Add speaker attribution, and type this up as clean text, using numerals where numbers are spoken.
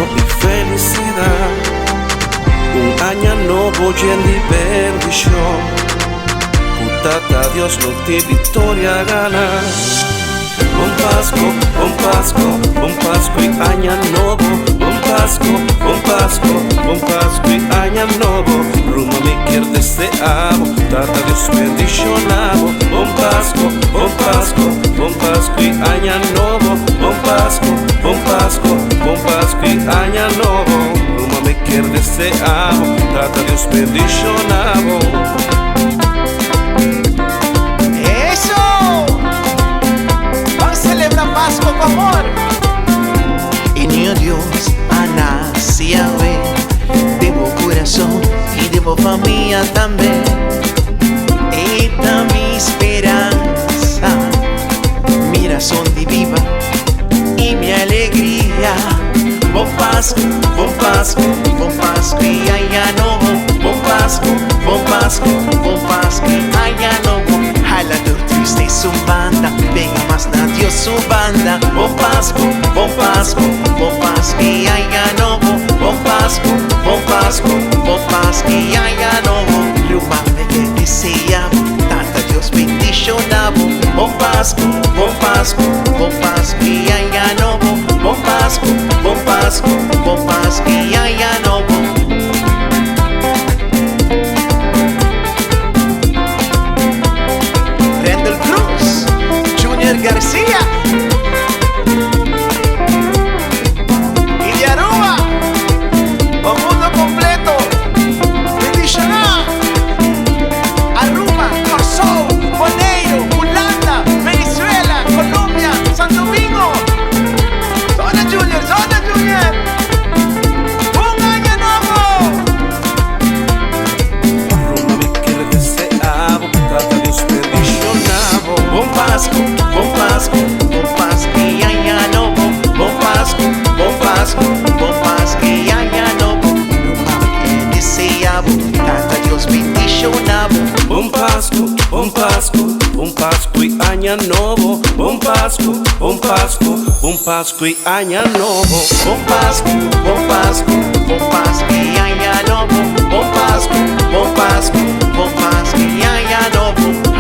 Speaker 1: mucho y felicidad. Un año nuovo lleno di bendición. Puntata Dios non ti vittoria gana. Buon Pasco, buon Pasco, buon Pasco y año nuevo. Buon Pasco, buon Pasco, buon Pasco y año nuevo. Ruma mi quiere deseavo, tata Dios bendicionavo. Buon Pasco, buon Pasco, buon Pasco y año nuevo. Buon Pasco, buon Pasco, buon Pasco y año nuevo. Ruma mi quiere deseavo, tata Dios bendicionavo.
Speaker 2: Pasco con amor. Y niño Dios ha nacido, debo corazón y debo familia también. Esta mi esperanza, mi razón de viva y mi alegría. Buen Pasco, buen Pasco, buen Pasco y año nuevo. Buen Pasco, buen Pasco, buen Pasco y año nuevo. Jalador triste su banda, venga más nadie su banda. Buen Pasco, buen Pasco, buen Pasco y año nuevo. Buen Pasco, buen Pasco, buen Pasco y año nuevo. Ruma me que deseamos, tanta Dios bendicionamos. Buen Pasco, buen Pasco, buen Pasco y año nuevo. Buen Pasco, buen Pasco, buen Pasco y año nuevo. Randall Croes, García y de Aruba, un mundo completo, bendicionado. Aruba, Pasco, Boneiro, Holanda, Venezuela, Colombia, San Domingo. Zona Junior, un año nuevo.
Speaker 1: Ruma mi quiere deseavo, tata Dios bendicionavo.
Speaker 2: Buen Pasco, buen Pasco, buen Pasco y año nuevo. Buen Pasco, buen Pasco, buen Pasco y año nuevo. Ruma que deseavo, tata Dios bendicionavo.
Speaker 1: Buen Pasco, buen Pasco, buen Pasco y año nuevo. Buen Pasco, buen Pasco, buen Pasco y año nuevo.
Speaker 2: Buen Pasco, buen Pasco, buen Pasco y año nuevo. Buen Pasco, buen Pasco, buen Pasco y año nuevo.